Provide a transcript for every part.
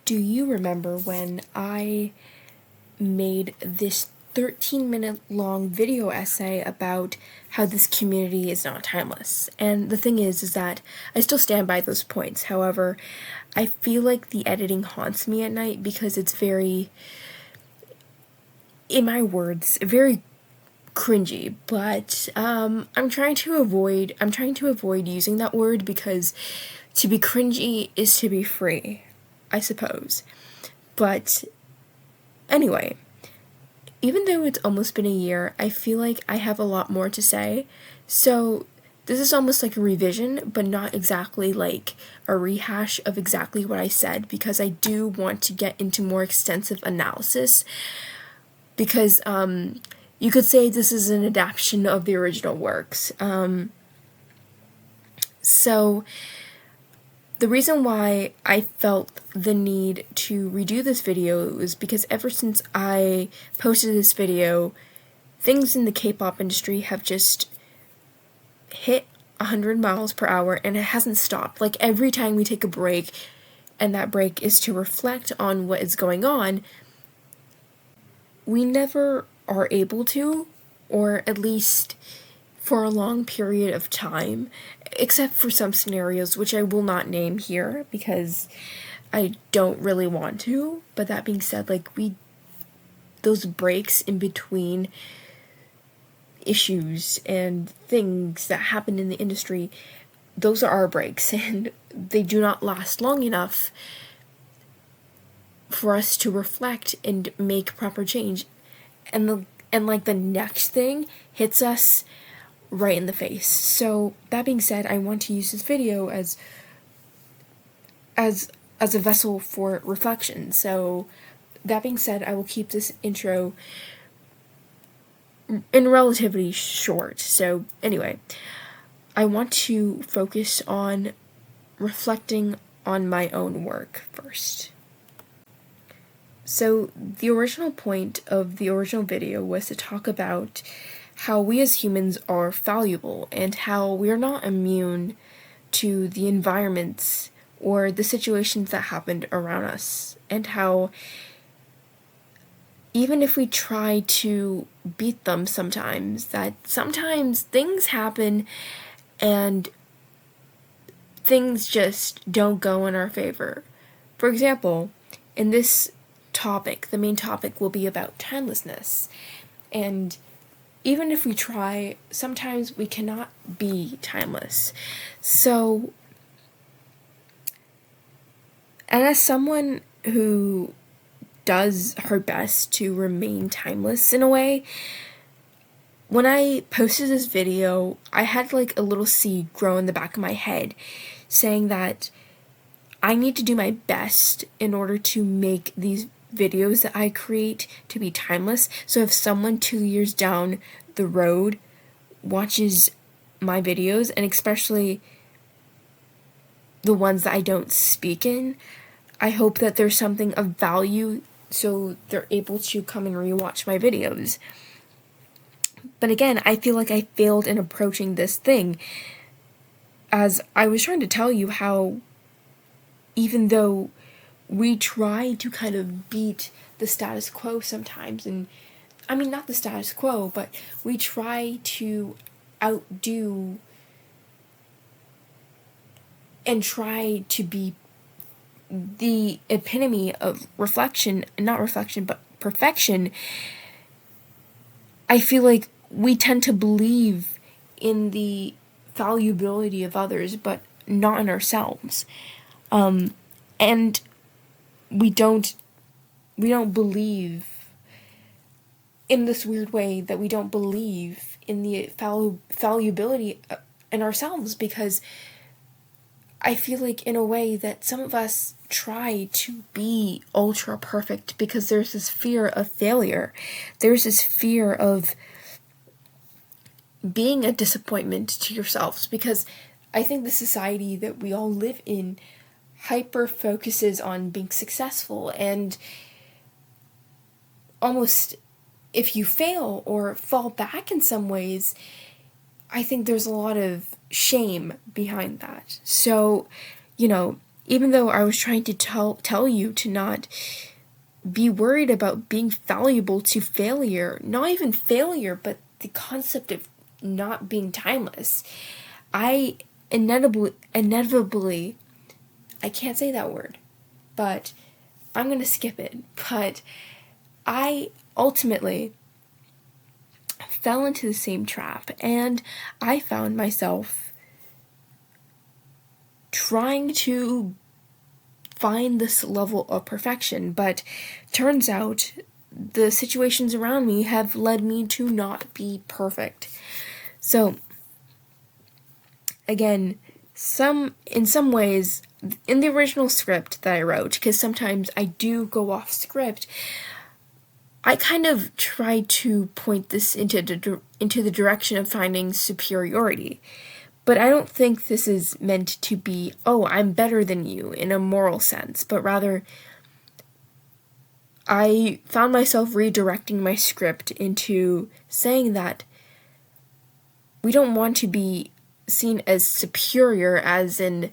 Do you remember when I made this 13-minute long video essay about how this community is not timeless? And the thing is that I still stand by those points. However, I feel like the editing haunts me at night because it's very, in my words, very cringy, but I'm trying to avoid using that word because to be cringy is to be free, I suppose. But anyway, even though it's almost been a year, I feel like I have a lot more to say. So this is almost like a revision, but not exactly like a rehash of exactly what I said, because I do want to get into more extensive analysis, because you could say this is an adaptation of the original works. So the reason why I felt the need to redo this video was because ever since I posted this video, things in the K-pop industry have just hit 100 miles per hour, and it hasn't stopped. Like, every time we take a break, and that break is to reflect on what is going on, we never are able to, or at least for a long period of time, except for some scenarios which I will not name here because I don't really want to. But that being said, like, those breaks in between issues and things that happen in the industry, those are our breaks, and they do not last long enough for us to reflect and make proper change. And the next thing hits us right in the face. So that being said, I want to use this video as a vessel for reflection. So that being said, I will keep this intro in relatively short. So anyway, I want to focus on reflecting on my own work first. So the original point of the original video was to talk about how we as humans are fallible and how we are not immune to the environments or the situations that happened around us, and how even if we try to beat them sometimes things happen and things just don't go in our favor. For example, in this topic, the main topic will be about timelessness, and even if we try, sometimes we cannot be timeless. So, and as someone who does her best to remain timeless in a way, when I posted this video, I had like a little seed grow in the back of my head saying that I need to do my best in order to make these videos that I create to be timeless. So if someone 2 years down the road watches my videos, and especially the ones that I don't speak in, I hope that there's something of value so they're able to come and rewatch my videos. But again, I feel like I failed in approaching this thing, as I was trying to tell you how even though we try to kind of beat the status quo sometimes, and I mean, not the status quo, but we try to outdo and try to be the epitome of not reflection, but perfection. I feel like we tend to believe in the fallibility of others, but not in ourselves. And we don't believe in this weird way that we don't believe in the fallibility in ourselves, because I feel like in a way that some of us try to be ultra perfect because there's this fear of failure. There's this fear of being a disappointment to yourselves, because I think the society that we all live in hyper focuses on being successful, and almost if you fail or fall back in some ways, I think there's a lot of shame behind that. So, even though I was trying to tell you to not be worried about being fallible to failure, not even failure, but the concept of not being timeless, I inevitably, I can't say that word, but I'm going to skip it. But I ultimately fell into the same trap, and I found myself trying to find this level of perfection, but turns out the situations around me have led me to not be perfect. So again, in some ways, in the original script that I wrote, because sometimes I do go off script, I kind of try to point this into the direction of finding superiority. But I don't think this is meant to be, oh, I'm better than you in a moral sense, but rather I found myself redirecting my script into saying that we don't want to be seen as superior, as in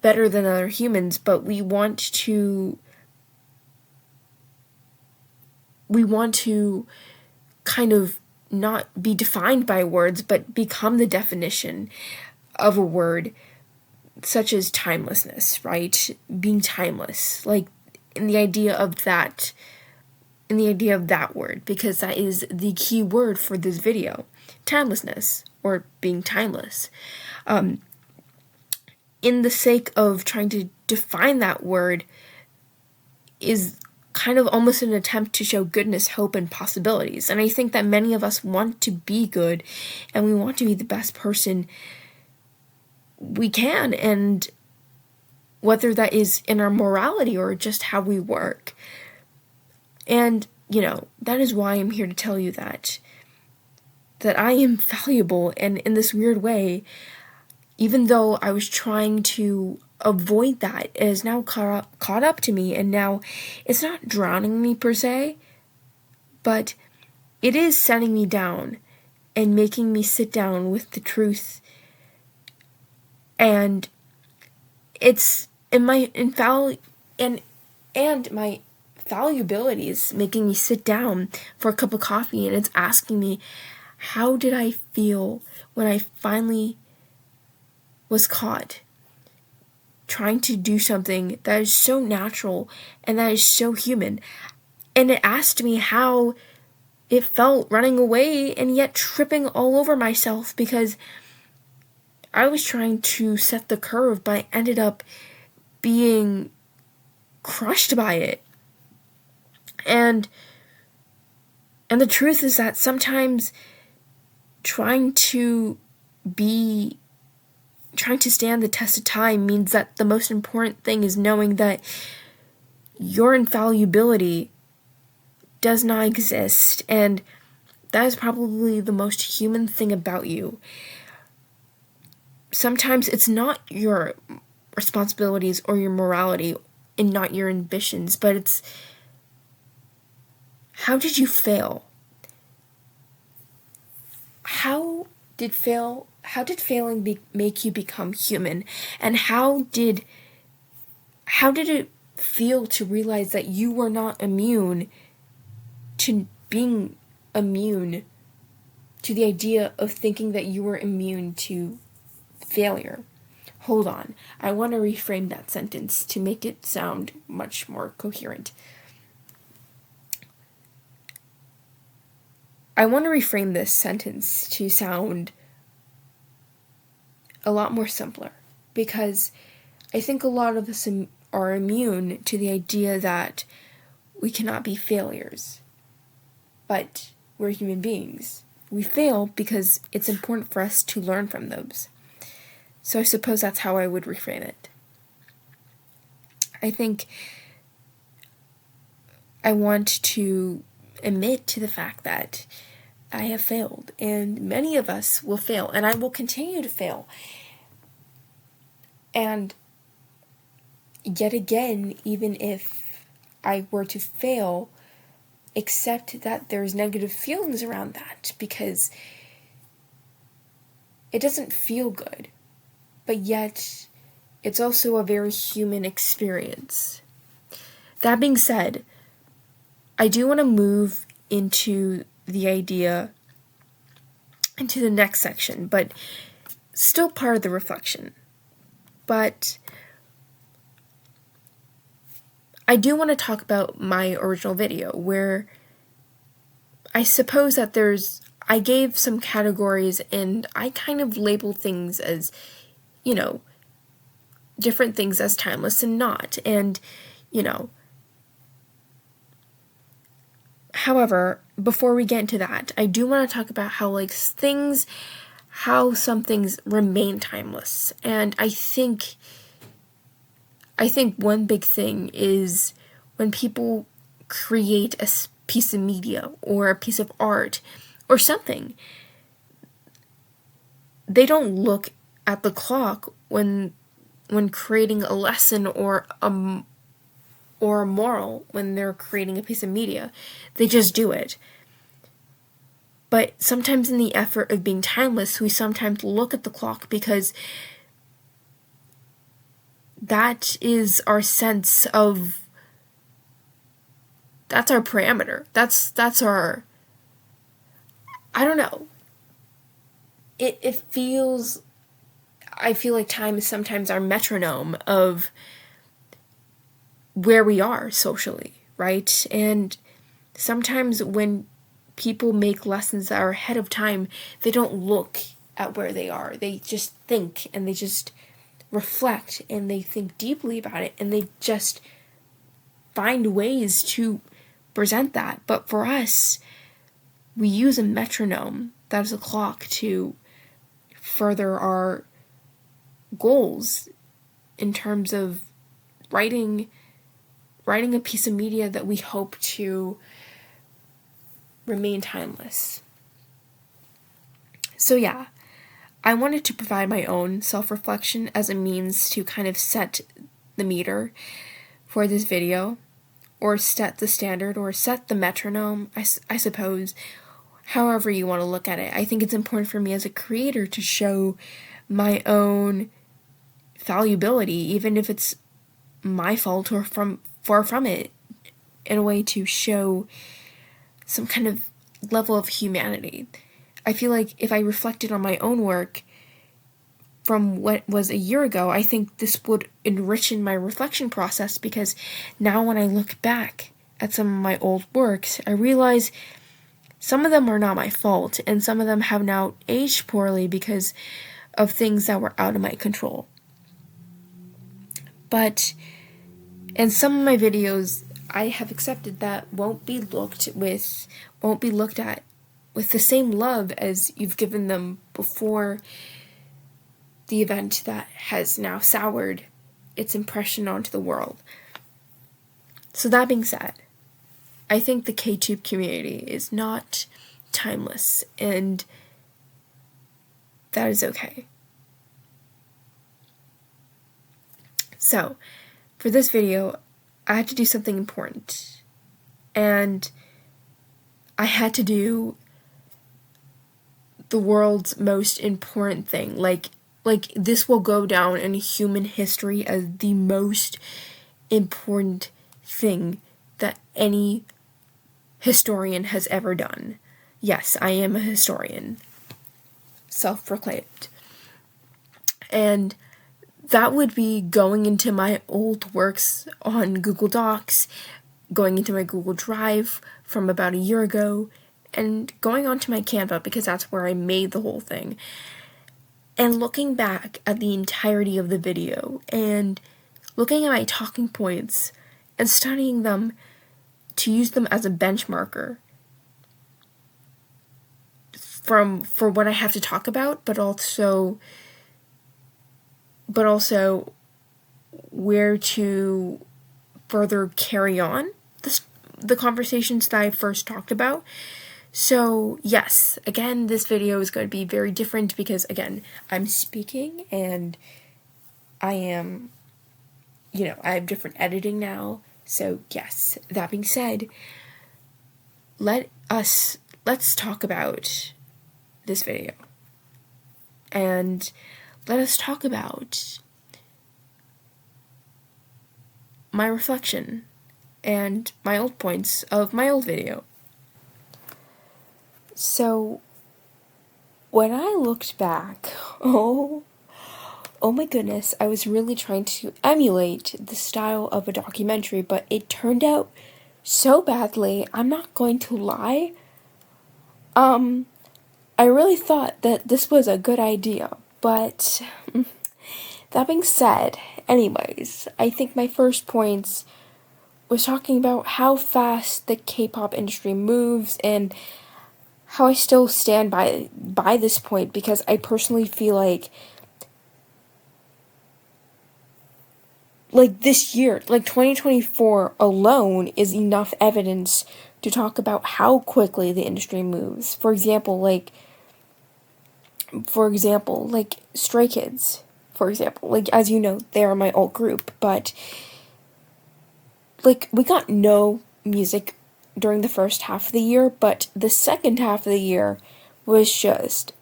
better than other humans, but we want to kind of not be defined by words, but become the definition of a word, such as timelessness, right? Being timeless, like in the idea of that word, because that is the key word for this video, timelessness, or being timeless. In the sake of trying to define that word is kind of almost an attempt to show goodness, hope, and possibilities. And I think that many of us want to be good, and we want to be the best person we can, and whether that is in our morality or just how we work. And, that is why I'm here to tell you that I am valuable, and in this weird way, even though I was trying to avoid that, it is now caught up to me, and now it's not drowning me per se, but it is setting me down and making me sit down with the truth. And it's my fallibility is making me sit down for a cup of coffee, and it's asking me, how did I feel when I finally was caught trying to do something that is so natural and that is so human? And it asked me how it felt running away and yet tripping all over myself, because I was trying to set the curve, but I ended up being crushed by it. And the truth is that sometimes trying to stand the test of time means that the most important thing is knowing that your infallibility does not exist, and that is probably the most human thing about you. Sometimes it's not your responsibilities or your morality and not your ambitions, but it's how did you fail? How did failing make you become human? And how did it feel to realize that you were not immune to being immune to the idea of thinking that you were immune to failure? Hold on. I want to reframe that sentence to make it sound much more coherent. I want to reframe this sentence to sound a lot more simpler, because I think a lot of us are immune to the idea that we cannot be failures, but we're human beings. We fail because it's important for us to learn from those. So I suppose that's how I would reframe it. I think I want to admit to the fact that I have failed, and many of us will fail, and I will continue to fail. And yet again, even if I were to fail, accept that there's negative feelings around that, because it doesn't feel good. But yet, it's also a very human experience. That being said, I do want to move into the idea, into the next section, but still part of the reflection. But I do want to talk about my original video, where I suppose that I gave some categories and I kind of labeled things as, different things as timeless and not. And, however, before we get into that, I do want to talk about how some things remain timeless. And I think one big thing is when people create a piece of media or a piece of art or something, they don't look at the clock when creating a lesson or a moral when they're creating a piece of media. They just do it. But sometimes in the effort of being timeless, we sometimes look at the clock because that is our sense of, that's our parameter. That's our, I don't know. It feels, I feel like time is sometimes our metronome of where we are socially, right? And sometimes when people make lessons that are ahead of time, they don't look at where they are. They just think and they just reflect and they think deeply about it and they just find ways to present that. But for us, we use a metronome, that is a clock, to further our goals in terms of writing a piece of media that we hope to remain timeless. So yeah, I wanted to provide my own self-reflection as a means to kind of set the meter for this video, or set the standard, or set the metronome, I suppose, however you want to look at it. I think it's important for me as a creator to show my own fallibility, even if it's my fault or far from it, in a way to show some kind of level of humanity. I feel like if I reflected on my own work from what was a year ago, I think this would enrich my reflection process, because now when I look back at some of my old works, I realize some of them are not my fault, and some of them have now aged poorly because of things that were out of my control. But in some of my videos, I have accepted that won't be looked at with the same love as you've given them before the event that has now soured its impression onto the world. So that being said, I think the K-tube community is not timeless, and that is okay. So, for this video, I had to do something important, and I had to do the world's most important thing. Like this will go down in human history as the most important thing that any historian has ever done. Yes, I am a historian, self-proclaimed. And that would be going into my old works on Google Docs, going into my Google Drive from about a year ago, and going onto my Canva, because that's where I made the whole thing, and looking back at the entirety of the video, and looking at my talking points, and studying them to use them as a benchmarker for what I have to talk about, but also where to further carry on the conversations that I first talked about. So yes, again, this video is going to be very different because, again, I'm speaking and I am, I have different editing now. So yes, that being said, let's talk about this video. And let us talk about my reflection and my old points of my old video. So, when I looked back, oh my goodness, I was really trying to emulate the style of a documentary, but it turned out so badly. I'm not going to lie. I really thought that this was a good idea, but that being said, anyways, I think my first points was talking about how fast the K-pop industry moves and how I still stand by this point, because I personally feel like this year, 2024 alone is enough evidence to talk about how quickly the industry moves. For example, Stray Kids, for example. As you know, they are my alt group, but we got no music during the first half of the year, but the second half of the year was just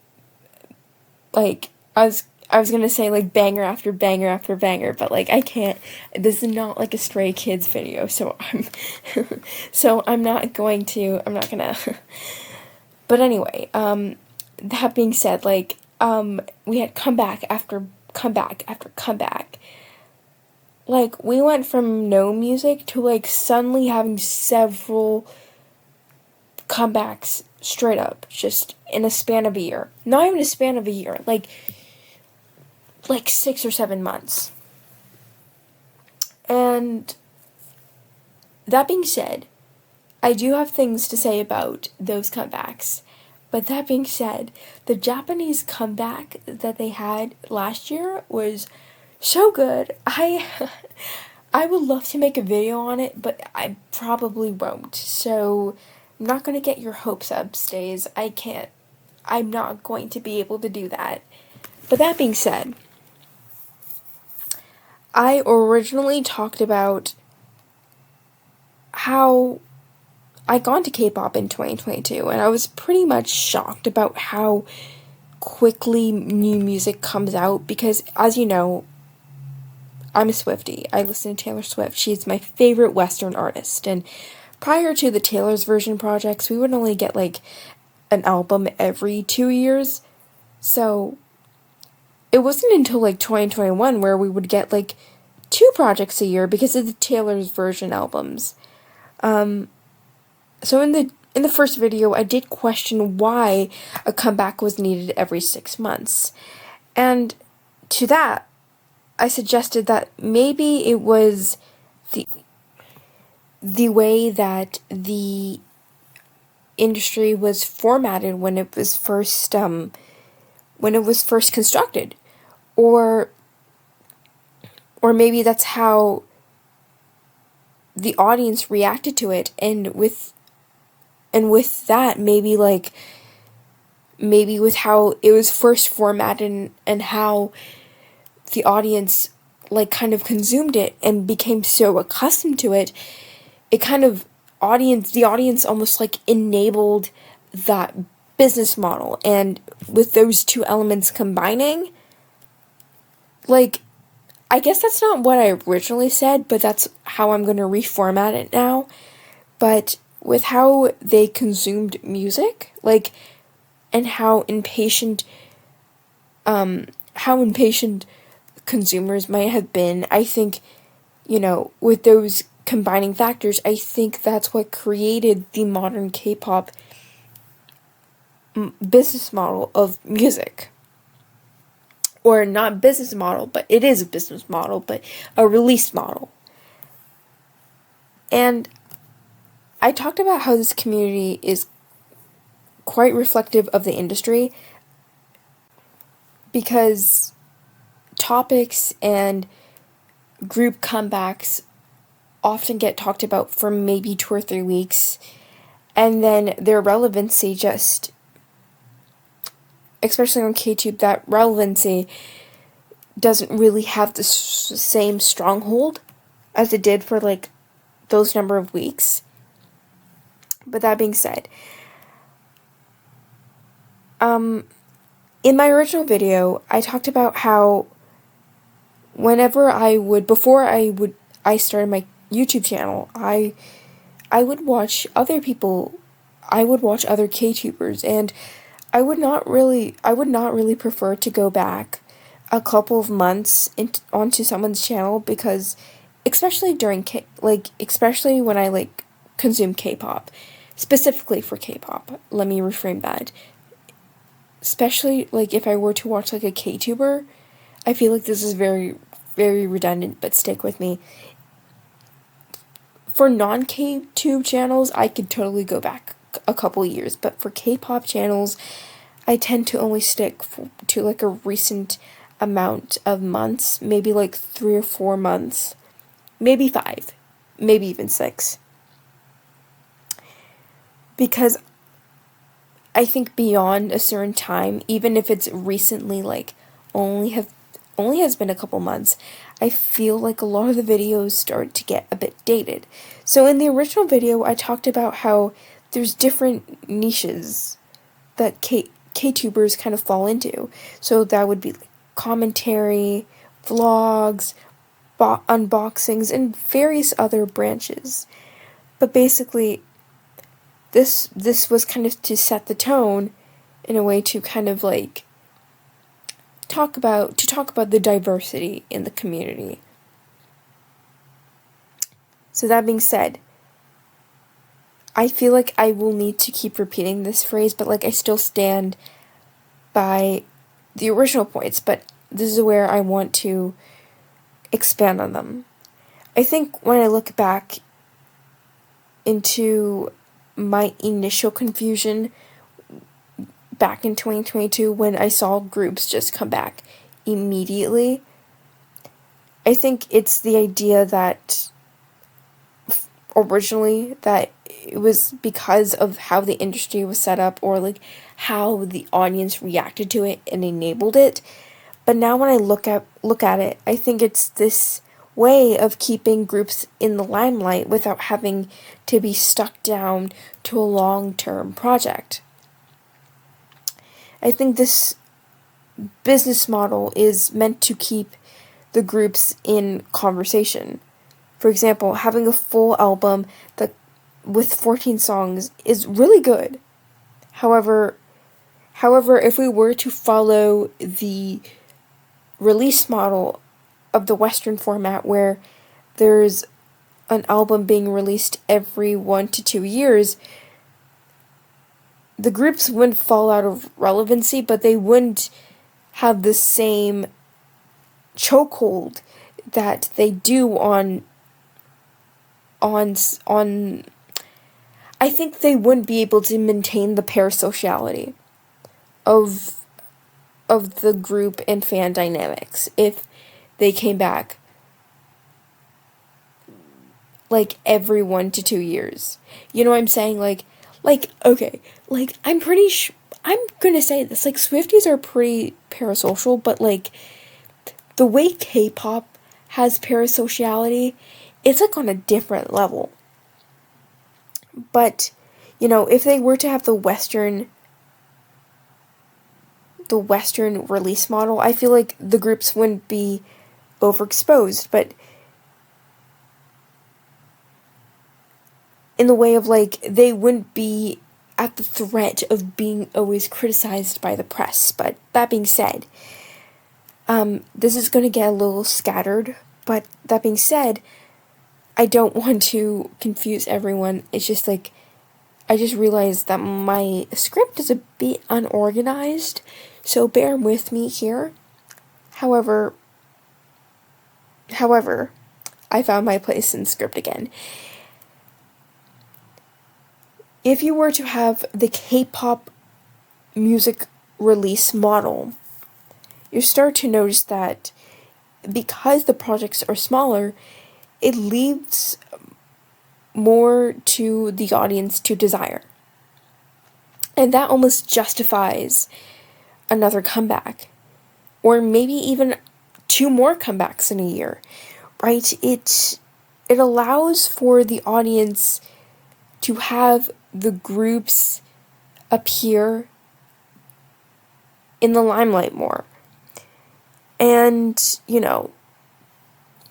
I was gonna say banger after banger after banger, but I can't. This is not a Stray Kids video, so I'm not gonna. But anyway, that being said, we had comeback after comeback after comeback. We went from no music to suddenly having several comebacks straight up, just in a span of a year. Not even a span of a year, like 6 or 7 months. And that being said, I do have things to say about those comebacks. But that being said, the Japanese comeback that they had last year was so good. I would love to make a video on it, but I probably won't. So I'm not going to get your hopes up, Stays. I can't. I'm not going to be able to do that. But that being said, I originally talked about how I got into K-pop in 2022, and I was pretty much shocked about how quickly new music comes out, because as you know, I'm a Swiftie. I listen to Taylor Swift. She's my favorite Western artist, and prior to the Taylor's version projects, we would only get an album every 2 years. So it wasn't until 2021 where we would get 2 projects a year because of the Taylor's version albums. So in the first video, I did question why a comeback was needed every 6 months. And to that, I suggested that maybe it was the way that the industry was formatted when it was first constructed, or maybe that's how the audience reacted to it, and with that, maybe with how it was first formatted and how the audience kind of consumed it and became so accustomed to it, it kind of the audience almost enabled that business model. And with those two elements combining, I guess that's not what I originally said, but that's how I'm going to reformat it now. But with how they consumed music, and how impatient consumers might have been, I think, with those combining factors, I think that's what created the modern K-pop business model of music. Or not business model, but it is a business model, but a release model. And I talked about how this community is quite reflective of the industry, because topics and group comebacks often get talked about for maybe 2 or 3 weeks, and then their relevancy just, especially on KTube, that relevancy doesn't really have the same stronghold as it did for those number of weeks. But that being said, in my original video, I talked about how whenever I I started my YouTube channel, I would watch other people, I would watch other K-tubers, and I would not really prefer to go back a couple of months onto someone's channel, because especially during especially when I like consume K-pop, specifically for K-pop. Let me reframe that. Especially like if I were to watch like a K-tuber, I feel like this is very, very redundant, but stick with me. For non-K-tube channels, I could totally go back a couple years, but for K-pop channels, I tend to only stick to like a recent amount of months, maybe like 3 or 4 months, maybe 5, maybe even 6. Because I think beyond a certain time, even if it's recently like only has been a couple months, I feel like a lot of the videos start to get a bit dated. So in the original video, I talked about how there's different niches that K-tubers kind of fall into. So that would be like commentary, vlogs, unboxings, and various other branches. But basically, this was kind of to set the tone in a way to kind of like talk about the diversity in the community. So that being said, I feel like I will need to keep repeating this phrase, but like I still stand by the original points, but this is where I want to expand on them. I think when I look back into my initial confusion back in 2022, when I saw groups just come back immediately, I think it's the idea that originally that it was because of how the industry was set up, or like how the audience reacted to it and enabled it. But now when I look at it, I think it's this way of keeping groups in the limelight without having to be stuck down to a long-term project. I think this business model is meant to keep the groups in conversation. For example, having a full album that with 14 songs is really good. However, if we were to follow the release model of the Western format, where there's an album being released every 1 to 2 years, the groups wouldn't fall out of relevancy, but they wouldn't have the same chokehold that they do on I think they wouldn't be able to maintain the parasociality of the group and fan dynamics if they came back like every 1 to 2 years. You know what I'm saying? Like okay, like I'm gonna say this, like Swifties are pretty parasocial, but like the way K-pop has parasociality, it's like on a different level. But, you know, if they were to have the Western release model, I feel like the groups wouldn't be overexposed, but in the way of like they wouldn't be at the threat of being always criticized by the press. But that being said, this is going to get a little scattered, but that being said, I don't want to confuse everyone. It's just like, I just realized that my script is a bit unorganized, so bear with me here. However, I found my place in the script again. If you were to have the K-pop music release model, you start to notice that because the projects are smaller, it leaves more to the audience to desire. And that almost justifies another comeback. Or maybe even 2 more comebacks in a year. Right? It allows for the audience to have the groups appear in the limelight more. And, you know,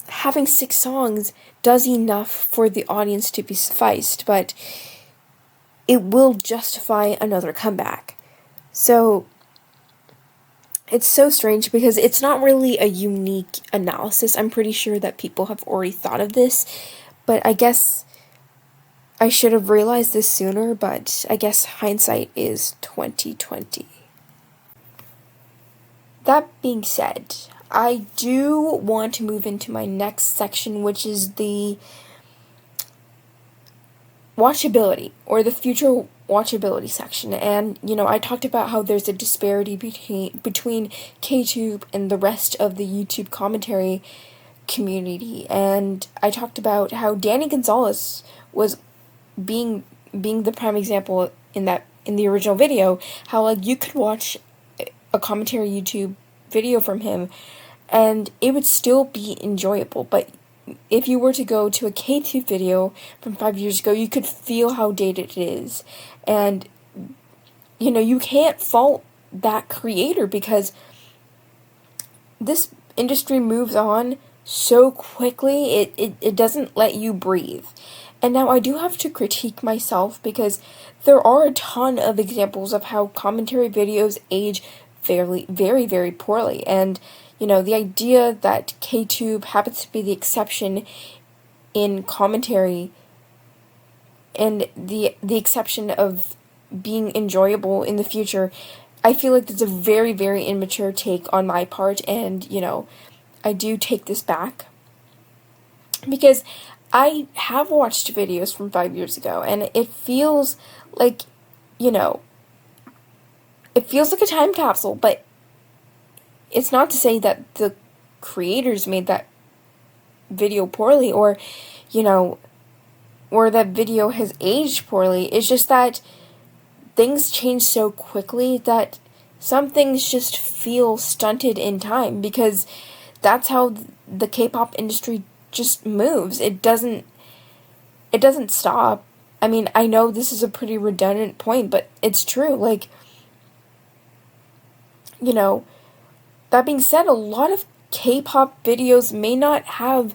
having 6 songs does enough for the audience to be sufficed, but it will justify another comeback. So it's so strange because it's not really a unique analysis. I'm pretty sure that people have already thought of this, but I guess I should have realized this sooner, but I guess hindsight is 2020. That being said, I do want to move into my next section, which is the watchability, or the future watchability section. And, I talked about how there's a disparity between KTube and the rest of the YouTube commentary community. And I talked about how Danny Gonzalez was being the prime example in the original video, how, like, you could watch a commentary YouTube video from him and it would still be enjoyable, but if you were to go to a KTube video from 5 years ago, you could feel how dated it is. And, you can't fault that creator because this industry moves on so quickly, it doesn't let you breathe. And now I do have to critique myself because there are a ton of examples of how commentary videos age very, very, very poorly. And the idea that KTube happens to be the exception in commentary and the exception of being enjoyable in the future, I feel like that's a very, very immature take on my part, and, I do take this back. Because I have watched videos from 5 years ago, and it feels like, it feels like a time capsule, but it's not to say that the creators made that video poorly or that video has aged poorly. It's just that things change so quickly that some things just feel stunted in time because that's how the K-pop industry just moves. It doesn't stop. I mean, I know this is a pretty redundant point, but it's true. Like, that being said, a lot of K-pop videos may not hold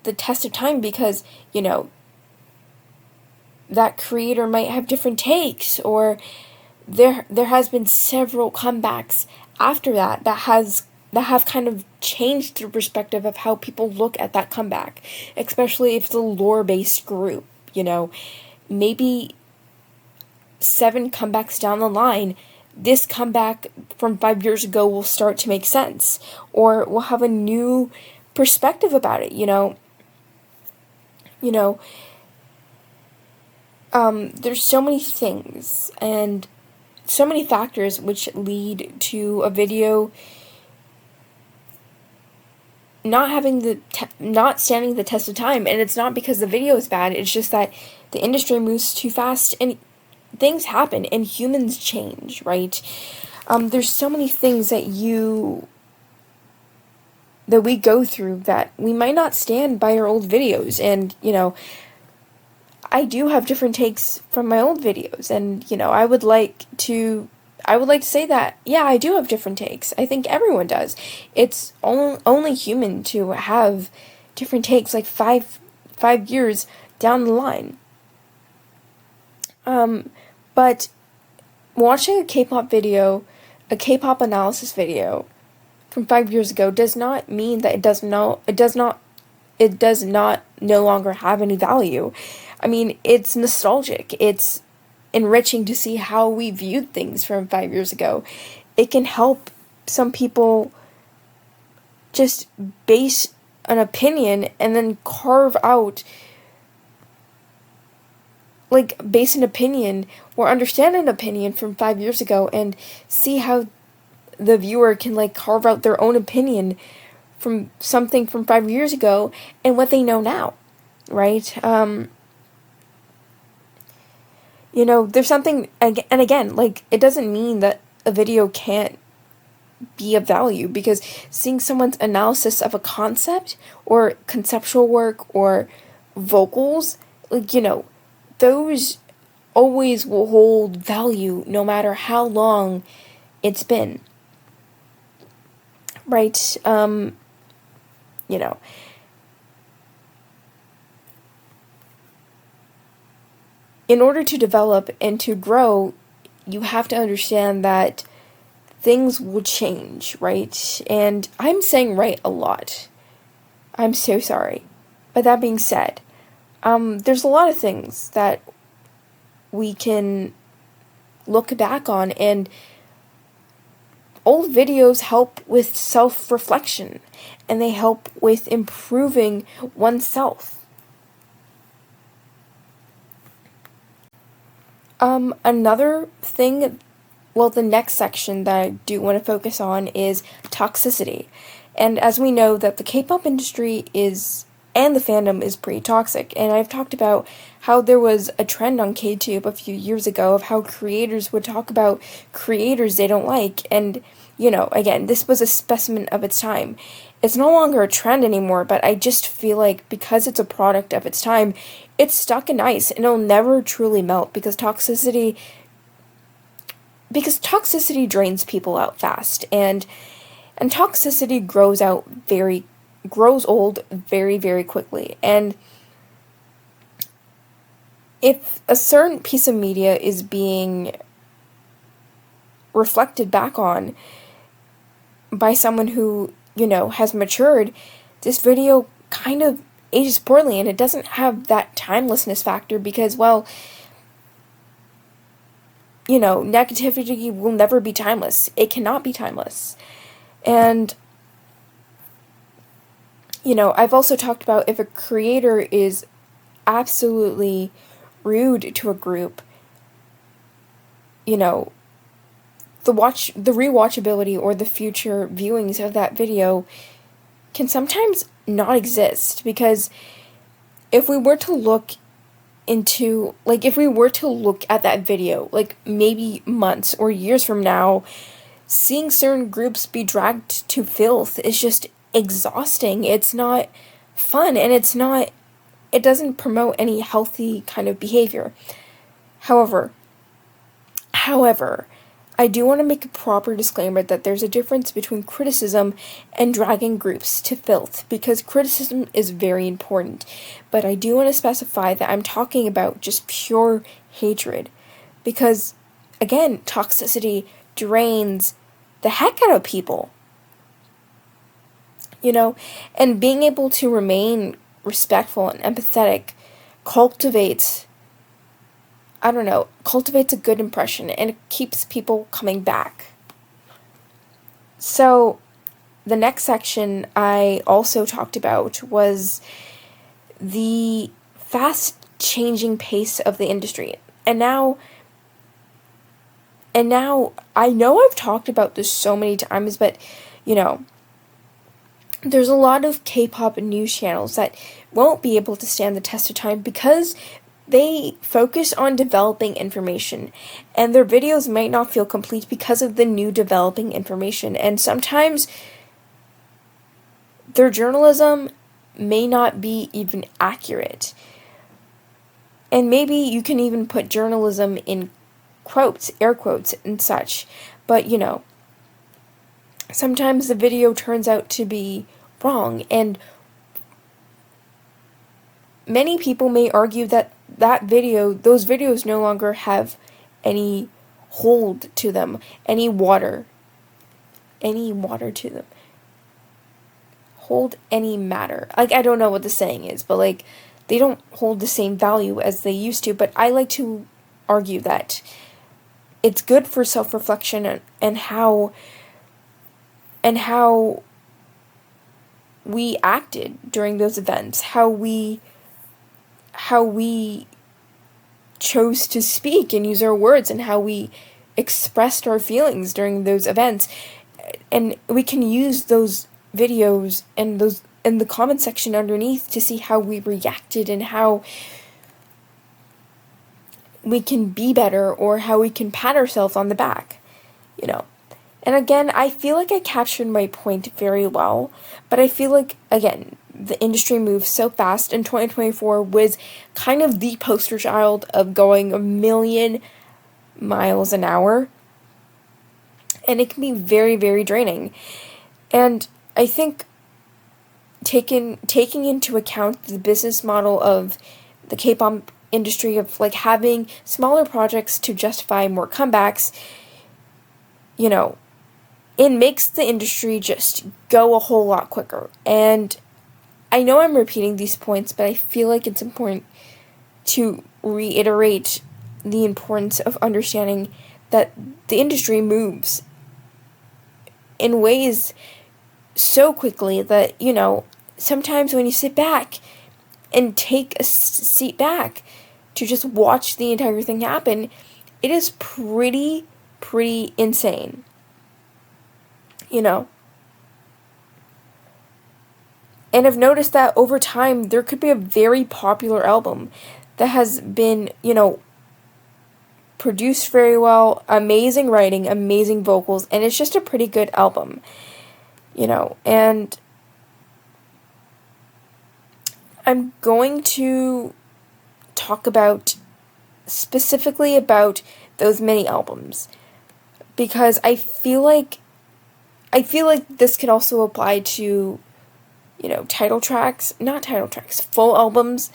the test of time because, that creator might have different takes, or there has been several comebacks after that have kind of changed the perspective of how people look at that comeback, especially if it's a lore-based group, maybe 7 comebacks down the line, this comeback from 5 years ago will start to make sense, or we'll have a new perspective about it, there's so many things and so many factors which lead to a video not standing the test of time, and it's not because the video is bad, it's just that the industry moves too fast and things happen and humans change, right? There's so many things that we go through that we might not stand by our old videos, and I do have different takes from my old videos, and I would like to say that, yeah, I do have different takes. I think everyone does. It's only human to have different takes, like five years down the line. But watching a K-pop analysis video from 5 years ago does not mean that it does not no longer have any value. I mean, it's nostalgic. It's enriching to see how we viewed things from 5 years ago. It can help some people just base an opinion and then base an opinion or understand an opinion from 5 years ago and see how the viewer can carve out their own opinion from something from 5 years ago and what they know now, right? There's something, and again, it doesn't mean that a video can't be of value, because seeing someone's analysis of a concept or conceptual work or vocals, those always will hold value no matter how long it's been, right? you know. In order to develop and to grow, you have to understand that things will change, right? And I'm saying right a lot. I'm so sorry. But that being said, there's a lot of things that we can look back on, and old videos help with self-reflection, and they help with improving oneself. Another thing, well, the next section that I do want to focus on is toxicity. And as we know that the K-pop industry is, and the fandom is pretty toxic, and I've talked about how there was a trend on KTube a few years ago of how creators would talk about creators they don't like, and, you know, again, this was a specimen of its time. It's no longer a trend anymore, but I just feel like because it's a product of its time, it's stuck in ice and it'll never truly melt because toxicity drains people out fast, and toxicity grows old very, very quickly. And if a certain piece of media is being reflected back on by someone who, you know, has matured, this video kind of ages poorly, and it doesn't have that timelessness factor because, well, you know, negativity will never be timeless. It cannot be timeless. And, you know, I've also talked about if a creator is absolutely rude to a group, you know, the rewatchability or the future viewings of that video can sometimes not exist, because if we were to look at that video, like maybe months or years from now, seeing certain groups be dragged to filth is just exhausting. It's not fun, and it doesn't promote any healthy kind of behavior. However, I do want to make a proper disclaimer that there's a difference between criticism and dragging groups to filth, because criticism is very important. But I do want to specify that I'm talking about just pure hatred, because, again, toxicity drains the heck out of people. You know, and being able to remain respectful and empathetic cultivates a good impression, and it keeps people coming back. So, the next section I also talked about was the fast-changing pace of the industry. And now, I know I've talked about this so many times, but, you know, there's a lot of K-pop news channels that won't be able to stand the test of time because they focus on developing information, and their videos might not feel complete because of the new developing information, and sometimes their journalism may not be even accurate. And maybe you can even put journalism in quotes, air quotes, and such, but, you know, sometimes the video turns out to be wrong, and many people may argue that those videos no longer have any hold to them, any water to them. Hold any matter. Like, I don't know what the saying is, but, like, they don't hold the same value as they used to, but I like to argue that it's good for self-reflection and how we acted during those events, how we chose to speak and use our words, and how we expressed our feelings during those events. And we can use those videos and those in the comment section underneath to see how we reacted and how we can be better, or how we can pat ourselves on the back, you know. And again, I feel like I captured my point very well, but I feel like, again, the industry moves so fast, and 2024 was kind of the poster child of going a million miles an hour, and it can be very, very draining. And I think taking into account the business model of the K-pop industry of like having smaller projects to justify more comebacks, you know, it makes the industry just go a whole lot quicker. And I know I'm repeating these points, but I feel like it's important to reiterate the importance of understanding that the industry moves in ways so quickly that, sometimes when you sit back and take a seat back to just watch the entire thing happen, it is pretty insane. And I've noticed that over time, there could be a very popular album that has been, produced very well, amazing writing, amazing vocals, and it's just a pretty good album, and I'm going to talk specifically about those mini albums, because I feel like this could also apply to, full albums.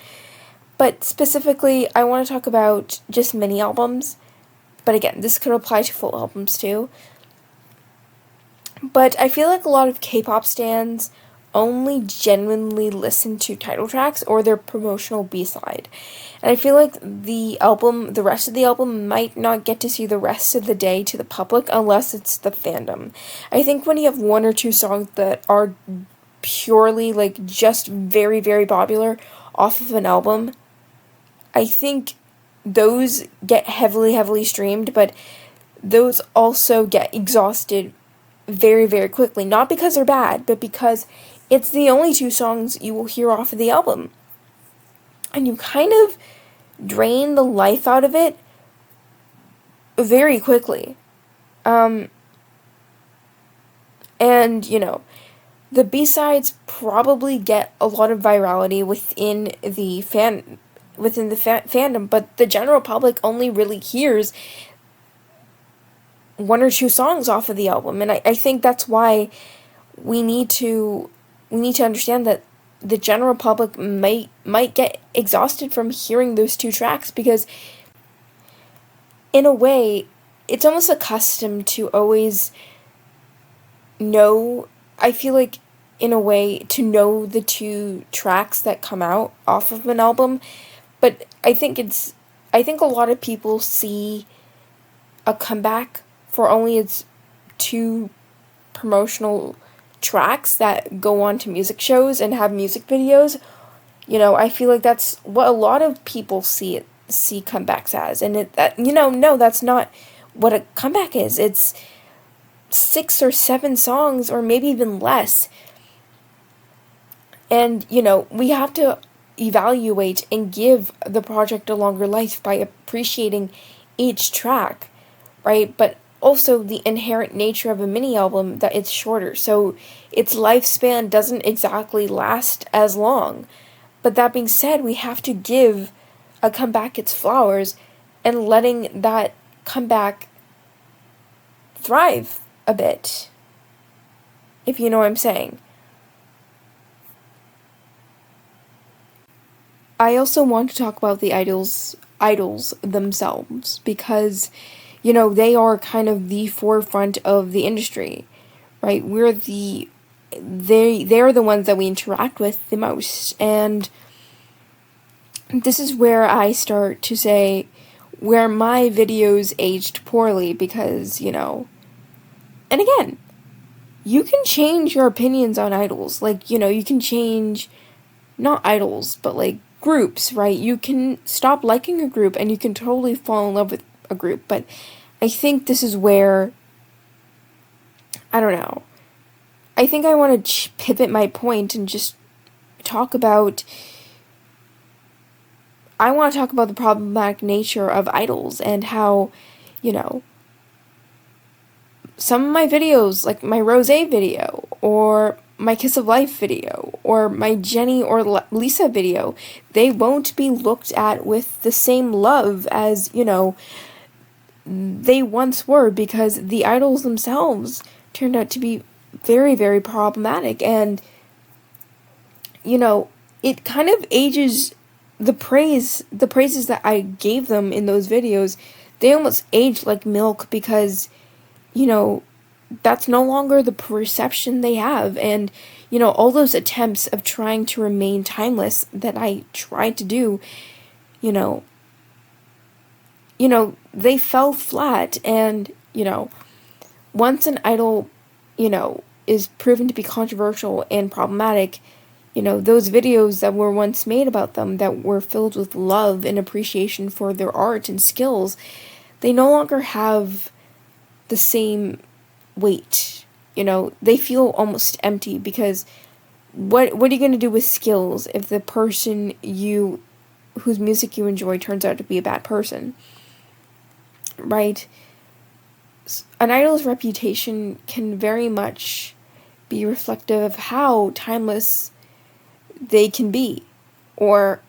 But specifically, I want to talk about just mini albums. But again, this could apply to full albums too. But I feel like a lot of K-pop stans only genuinely listen to title tracks or their promotional B-side. And I feel like the rest of the album might not get to see the rest of the day to the public unless it's the fandom. I think when you have one or two songs that are purely like just very, very popular off of an album, I think those get heavily streamed, but those also get exhausted very, very quickly. Not because they're bad, but because it's the only two songs you will hear off of the album. And you kind of drain the life out of it very quickly. And, the B-sides probably get a lot of virality within the fandom, but the general public only really hears one or two songs off of the album. And I think that's why we need to understand that the general public might get exhausted from hearing those two tracks, because in a way it's almost accustomed to always know, I feel like in a way, to know the two tracks that come out off of an album. But I think a lot of people see a comeback for only its two promotional tracks that go on to music shows and have music videos. I feel like that's what a lot of people see comebacks as. And no, that's not what a comeback is. It's 6 or 7 songs, or maybe even less. And, we have to evaluate and give the project a longer life by appreciating each track, right? But also the inherent nature of a mini album, that it's shorter, so its lifespan doesn't exactly last as long. But that being said, we have to give a comeback its flowers and letting that comeback thrive a bit, if you know what I'm saying. I also want to talk about the idols themselves, because they are kind of the forefront of the industry, right? They're the ones that we interact with the most. And this is where I start to say where my videos aged poorly, because, and again, you can change your opinions on idols. Like, you can change, not idols, but like groups, right? You can stop liking a group and you can totally fall in love with a group. But I think this is where, I don't know, I think I want to pivot my point and just talk about the problematic nature of idols, and how, some of my videos, like my Rosé video, or my Kiss of Life video, or my Jenny or Lisa video, they won't be looked at with the same love as, they once were, because the idols themselves turned out to be very, very problematic. And you know, it kind of ages the praises that I gave them in those videos. They almost aged like milk because, you know, that's no longer the perception they have. And, you know, all those attempts of trying to remain timeless that I tried to do, you know, they fell flat. And, you know, once an idol, you know, is proven to be controversial and problematic, you know, those videos that were once made about them that were filled with love and appreciation for their art and skills, they no longer have the same weight. You know, they feel almost empty because what are you going to do with skills if the person whose music you enjoy turns out to be a bad person? Right? An idol's reputation can very much be reflective of how timeless they can be, or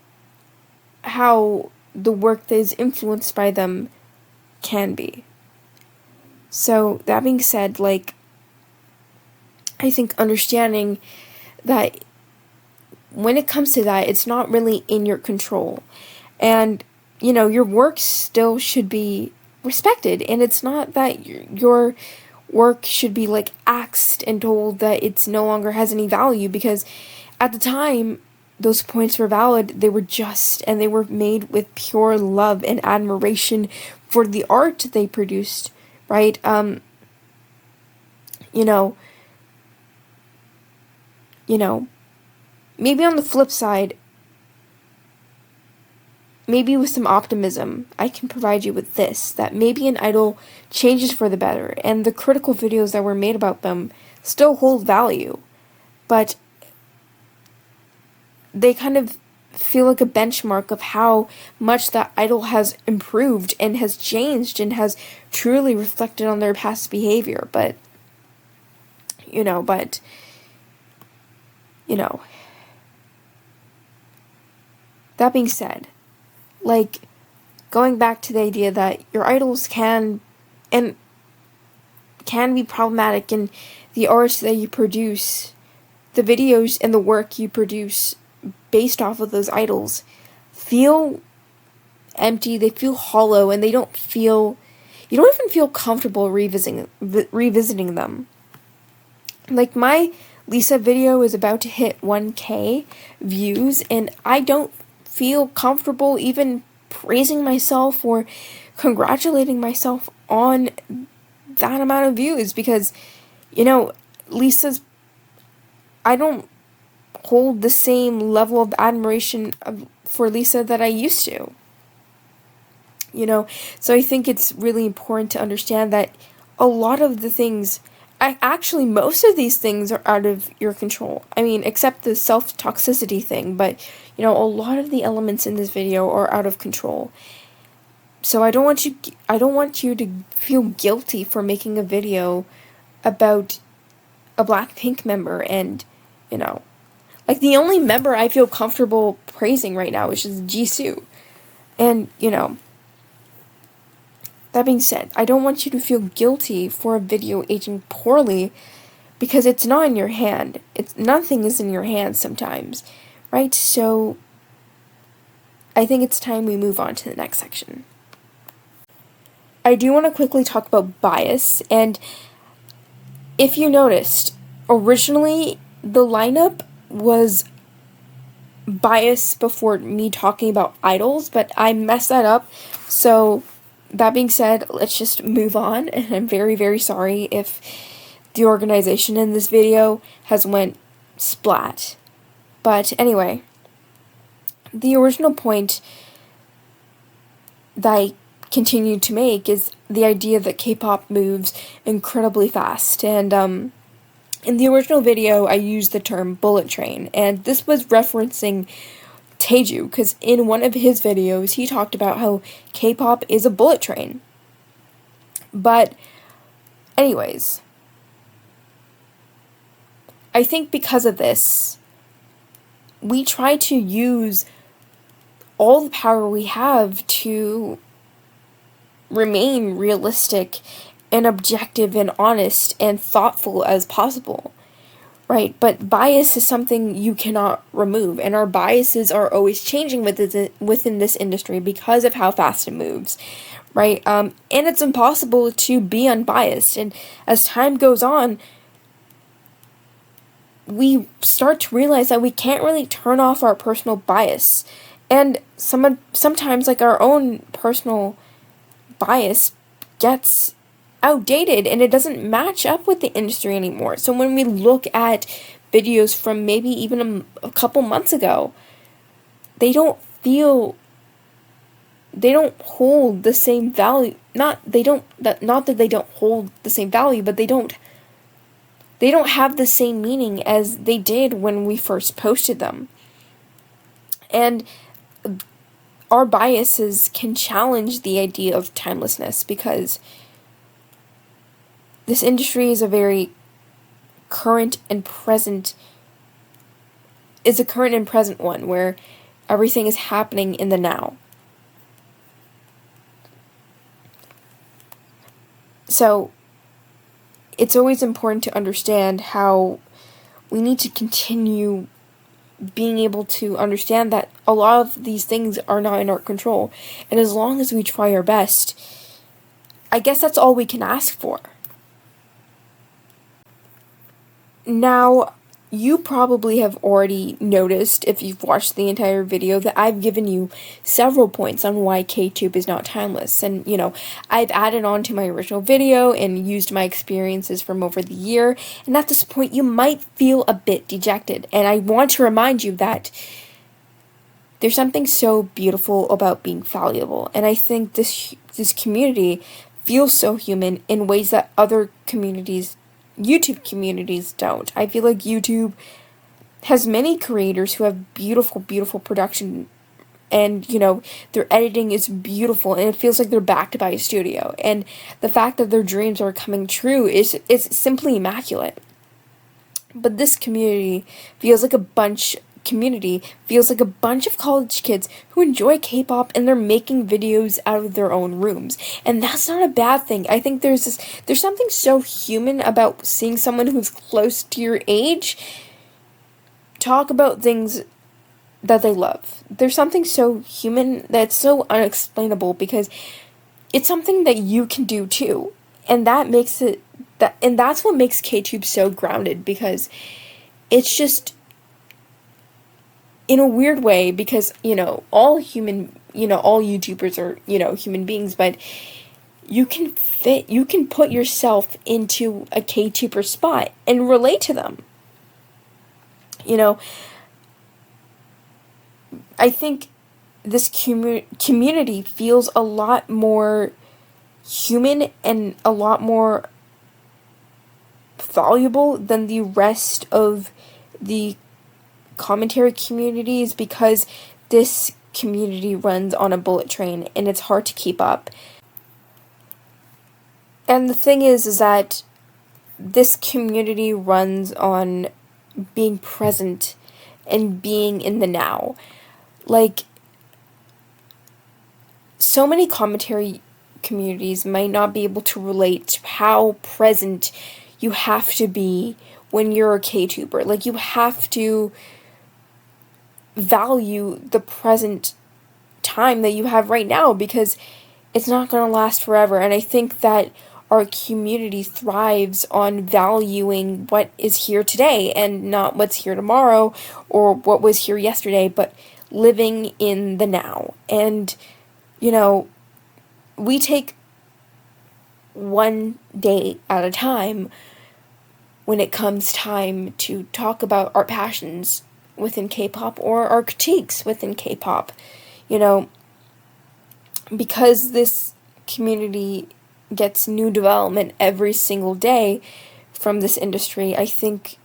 how the work that is influenced by them can be. So, that being said, like, I think understanding that when it comes to that, it's not really in your control. And, you know, your work still should be respected. And it's not that your work should be, like, axed and told that it's no longer has any value, because at the time, those points were valid, they were just, and they were made with pure love and admiration for the art they produced, right? You know, maybe on the flip side, maybe with some optimism, I can provide you with this, that maybe an idol changes for the better, and the critical videos that were made about them still hold value, but they kind of feel like a benchmark of how much that idol has improved and has changed and has truly reflected on their past behavior. But, you know, that being said, like, going back to the idea that your idols can be problematic, and the art that you produce, the videos and the work you produce based off of those idols feel empty, they feel hollow, and you don't even feel comfortable revisiting them. Like, my Lisa video is about to hit 1K views, and I don't feel comfortable even praising myself or congratulating myself on that amount of views, because, you know, I don't hold the same level of admiration for Lisa that I used to. You know, so I think it's really important to understand that a lot of the things, actually most of these things are out of your control. I mean, except the self-toxicity thing, but, you know, a lot of the elements in this video are out of control. So I don't want you to feel guilty for making a video about a Blackpink member, and, you know, like, the only member I feel comfortable praising right now is just Jisoo. And, you know, that being said, I don't want you to feel guilty for a video aging poorly, because it's not in your hand. Nothing is in your hands sometimes, right? So I think it's time we move on to the next section. I do want to quickly talk about bias, and if you noticed, originally the lineup was biased before me talking about idols, but I messed that up. So that being said, let's just move on, and I'm very, very sorry if the organization in this video has went splat. But anyway, the original point that I continue to make is the idea that K-pop moves incredibly fast, and in the original video I used the term bullet train, and this was referencing Taejiu, because in one of his videos he talked about how K-pop is a bullet train. But anyways, I think because of this, we try to use all the power we have to remain realistic and objective and honest and thoughtful as possible, right? But bias is something you cannot remove, and our biases are always changing within this industry because of how fast it moves, right? And it's impossible to be unbiased, and as time goes on, we start to realize that we can't really turn off our personal bias, and sometimes like our own personal bias gets outdated and it doesn't match up with the industry anymore. So when we look at videos from maybe even a couple months ago, they don't hold the same value. Not that they don't hold the same value, but they don't have the same meaning as they did when we first posted them. And our biases can challenge the idea of timelessness, because this industry is a very current and present one, where everything is happening in the now. So it's always important to understand how we need to continue being able to understand that a lot of these things are not in our control. And as long as we try our best, I guess that's all we can ask for. Now, you probably have already noticed, if you've watched the entire video, that I've given you several points on why KTube is not timeless. And, I've added on to my original video and used my experiences from over the year. And at this point, you might feel a bit dejected. And I want to remind you that there's something so beautiful about being valuable. And I think this community feels so human in ways that other YouTube communities don't. I feel like YouTube has many creators who have beautiful, beautiful production, and, their editing is beautiful, and it feels like they're backed by a studio. And the fact that their dreams are coming true is simply immaculate. But this community feels like a bunch of college kids who enjoy K-pop, and they're making videos out of their own rooms. And that's not a bad thing. I think there's something so human about seeing someone who's close to your age talk about things that they love. There's something so human that's so unexplainable, because it's something that you can do too. And that's what makes KTube so grounded, because it's just, in a weird way, because, all YouTubers are, human beings, but you can put yourself into a KTuber spot and relate to them. I think this community feels a lot more human and a lot more valuable than the rest of the commentary communities, because this community runs on a bullet train and it's hard to keep up. And the thing is that this community runs on being present and being in the now. Like, so many commentary communities might not be able to relate to how present you have to be when you're a KTuber. Like, you have to value the present time that you have right now, because it's not going to last forever. And I think that our community thrives on valuing what is here today and not what's here tomorrow or what was here yesterday, but living in the now. And, we take one day at a time when it comes time to talk about our passions within K-pop or our critiques within K-pop. Because this community gets new development every single day from this industry, I think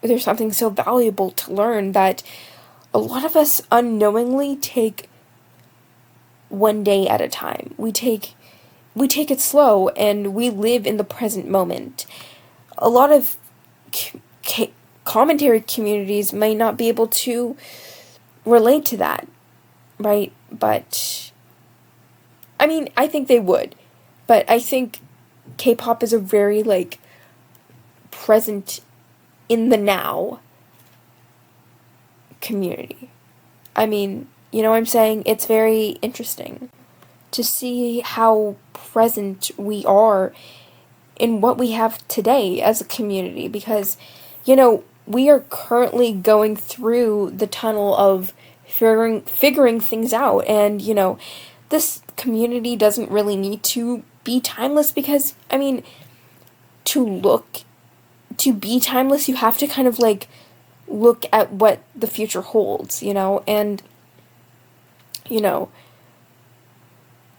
there's something so valuable to learn that a lot of us unknowingly take one day at a time. We take it slow, and we live in the present moment. A lot of commentary communities might not be able to relate to that, right? But, I mean, I think they would. But I think K-pop is a very, present in the now community. I mean, you know what I'm saying? It's very interesting to see how present we are in what we have today as a community, because, you know, we are currently going through the tunnel of figuring things out, and, you know, this community doesn't really need to be timeless, because, I mean, to be timeless, you have to kind of, like, look at what the future holds, you know, and, you know,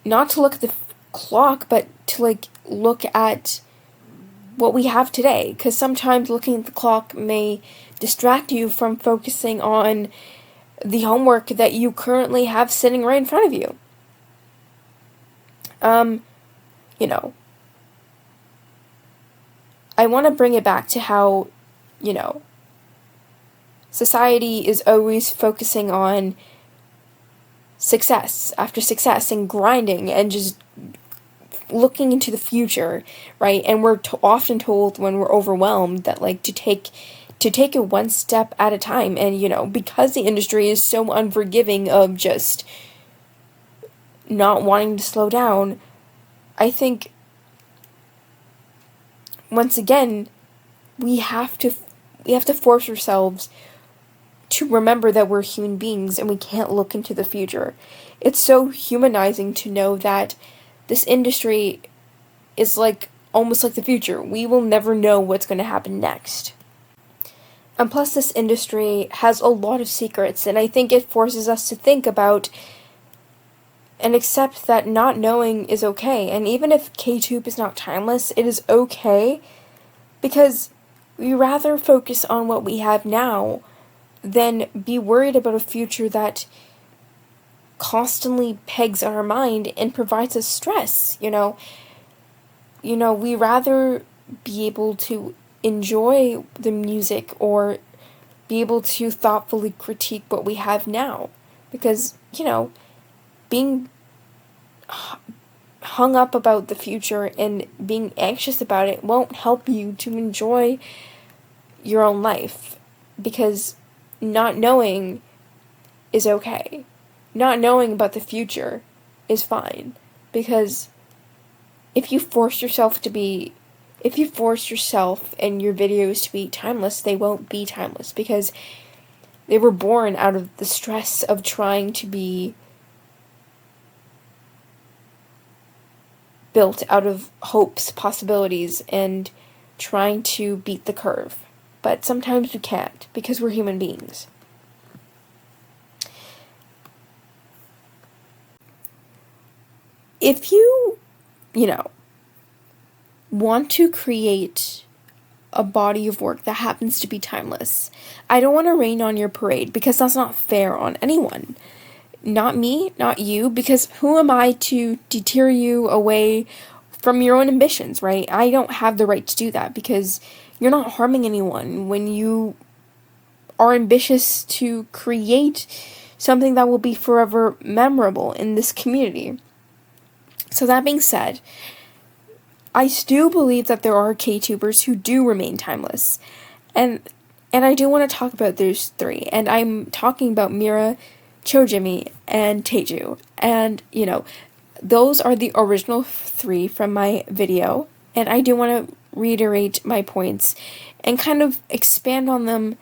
not to look at the clock, but to, like, look at what we have today, because sometimes looking at the clock may distract you from focusing on the homework that you currently have sitting right in front of you. You know, I want to bring it back to how, you know, society is always focusing on success after success and grinding and just looking into the future, right? And we're often told when we're overwhelmed that, like, to take it one step at a time. And, you know, because the industry is so unforgiving of just not wanting to slow down, I think, once again, we have to force ourselves to remember that we're human beings and we can't look into the future. It's so humanizing to know that this industry is like almost like the future. We will never know what's going to happen next. And plus, this industry has a lot of secrets, and I think it forces us to think about and accept that not knowing is okay. And even if KTube is not timeless, it is okay, because we rather focus on what we have now than be worried about a future that constantly pegs our mind and provides us stress, you know. You know, we rather be able to enjoy the music or be able to thoughtfully critique what we have now, because, you know, being hung up about the future and being anxious about it won't help you to enjoy your own life, because not knowing is okay. Not knowing about the future is fine, because if you force yourself and your videos to be timeless, they won't be timeless, because they were born out of the stress of trying to be built out of hopes, possibilities, and trying to beat the curve. But sometimes we can't, because we're human beings. If you know, want to create a body of work that happens to be timeless, I don't want to rain on your parade, because that's not fair on anyone. Not me, not you, because who am I to deter you away from your own ambitions, right? I don't have the right to do that, because you're not harming anyone when you are ambitious to create something that will be forever memorable in this community. So that being said, I still believe that there are KTubers who do remain timeless. And I do want to talk about those three. And I'm talking about Mera, Choujimi, and Taejiu. And, you know, those are the original three from my video. And I do want to reiterate my points and kind of expand on them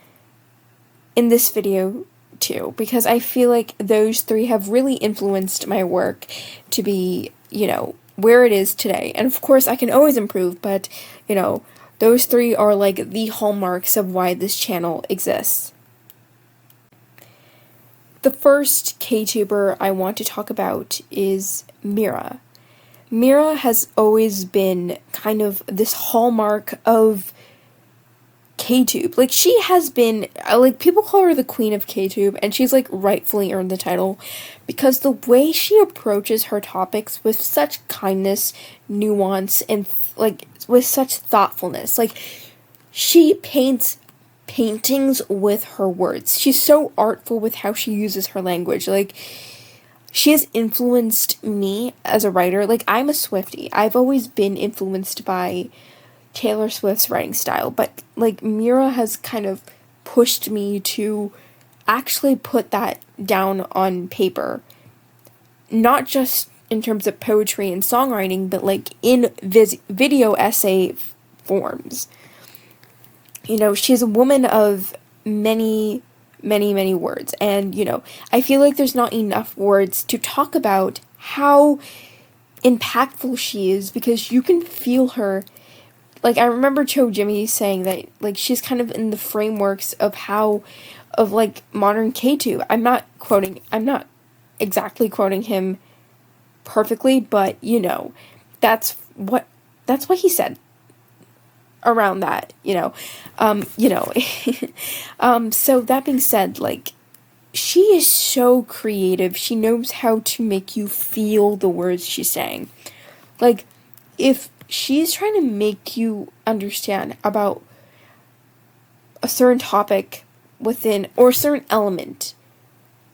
in this video too, because I feel like those three have really influenced my work to be, you know, where it is today. And of course I can always improve, but, you know, those three are like the hallmarks of why this channel exists. The first KTuber I want to talk about is Mera. Mera has always been kind of this hallmark of KTube. Like, she has been, like, people call her the queen of KTube, and she's, like, rightfully earned the title, because the way she approaches her topics with such kindness, nuance, and, like, with such thoughtfulness. Like, she paints paintings with her words. She's so artful with how she uses her language. Like, she has influenced me as a writer. Like, I'm a Swiftie. I've always been influenced by Taylor Swift's writing style, but like Mera has kind of pushed me to actually put that down on paper, not just in terms of poetry and songwriting, but like in video essay forms. You know, she's a woman of many, many, many words, and you know, I feel like there's not enough words to talk about how impactful she is, because you can feel her. Like, I remember Choujimi saying that, like, she's kind of in the frameworks of like, modern K2. I'm not exactly quoting him perfectly, but, you know, that's what he said around that, you know. So that being said, like, she is so creative. She knows how to make you feel the words she's saying. Like, if she's trying to make you understand about a certain topic within, or a certain element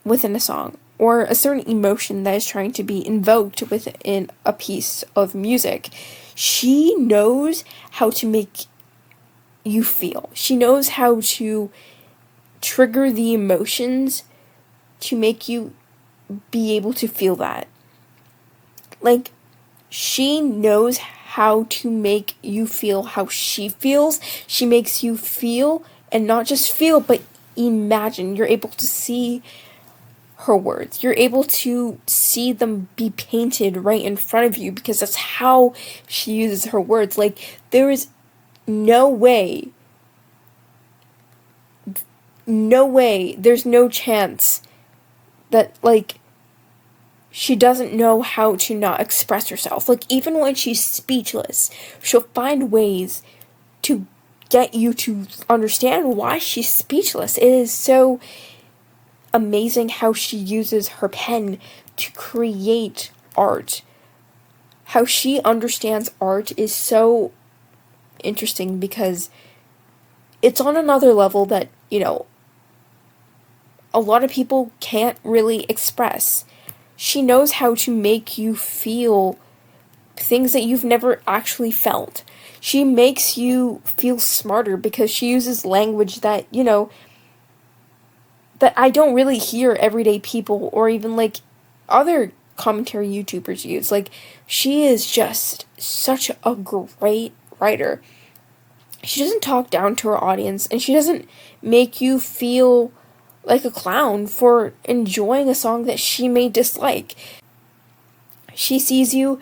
within a song, or a certain emotion that is trying to be invoked within a piece of music, she knows how to make you feel. She knows how to trigger the emotions to make you be able to feel that. Like, she knows how to make you feel how she feels. She makes you feel, and not just feel, but imagine. You're able to see her words. You're able to see them be painted right in front of you, because that's how she uses her words. Like, there is no way, there's no chance that, like, she doesn't know how to not express herself. Like, even when she's speechless, she'll find ways to get you to understand why she's speechless. It is so amazing how she uses her pen to create art. How she understands art is so interesting, because it's on another level that, you know, a lot of people can't really express. She knows how to make you feel things that you've never actually felt. She makes you feel smarter, because she uses language that, you know, that I don't really hear everyday people or even, like, other commentary YouTubers use. Like, she is just such a great writer. She doesn't talk down to her audience, and she doesn't make you feel like a clown for enjoying a song that she may dislike. She sees you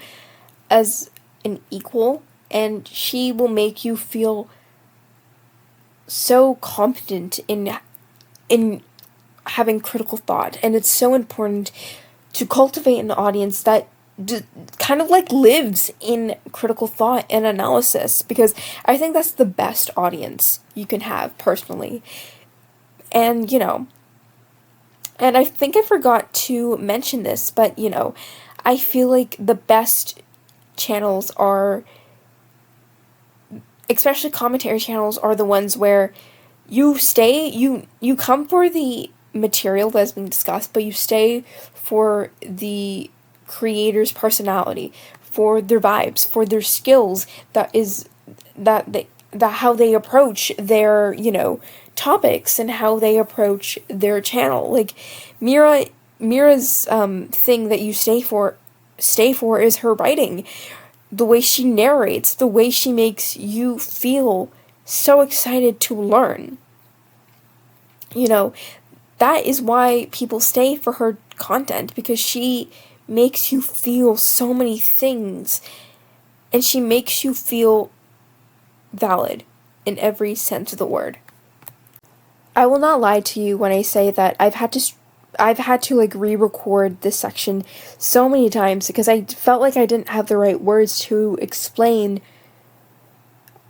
as an equal, and she will make you feel so confident in having critical thought. And it's so important to cultivate an audience that kind of like lives in critical thought and analysis, because I think that's the best audience you can have, personally. And, you know, and I think I forgot to mention this, but, you know, I feel like the best channels are, especially commentary channels, are the ones where you come for the material that's being discussed, but you stay for the creator's personality, for their vibes, for their skills, that how they approach their, you know, topics, and how they approach their channel. Like, Mera's thing that you stay for is her writing, the way she narrates, the way she makes you feel so excited to learn. You know, that is why people stay for her content, because she makes you feel so many things, and she makes you feel valid in every sense of the word. I will not lie to you when I say that I've had to like re-record this section so many times, because I felt like I didn't have the right words to explain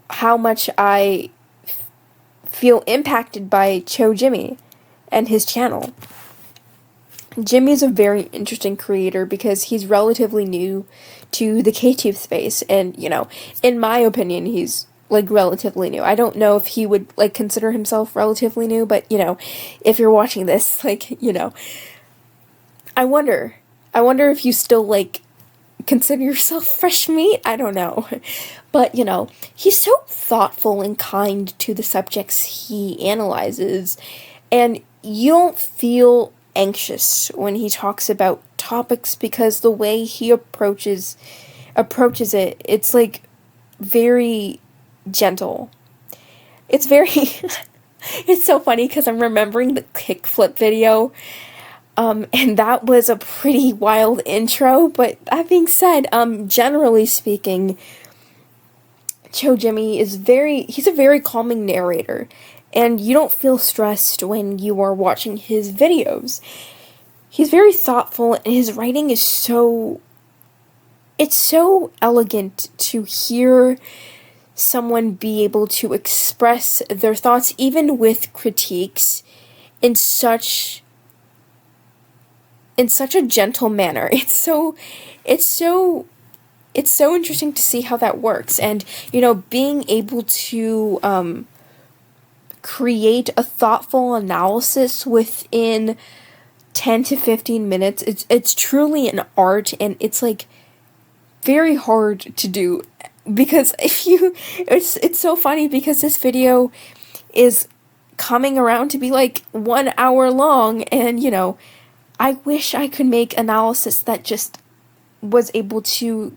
how much I feel impacted by Choujimi and his channel. Jimmy is a very interesting creator, because he's relatively new to the K-tube space, and, you know, in my opinion, he's, like, relatively new. I don't know if he would, like, consider himself relatively new, but, you know, if you're watching this, like, you know, I wonder if you still, like, consider yourself fresh meat? I don't know. But, he's so thoughtful and kind to the subjects he analyzes, and you don't feel anxious when he talks about topics because the way he approaches it, it's like very gentle. It's very it's so funny because I'm remembering the kickflip video. And that was a pretty wild intro, but that being said, generally speaking, Choujimi he's a very calming narrator, and you don't feel stressed when you are watching his videos. He's very thoughtful, and his writing is it's so elegant to hear someone be able to express their thoughts, even with critiques, in such a gentle manner. It's so interesting to see how that works, and being able to create a thoughtful analysis within 10 to 15 minutes. It's truly an art, and it's like very hard to do, because it's so funny because this video is coming around to be like 1 hour long, and I wish I could make analysis that just was able to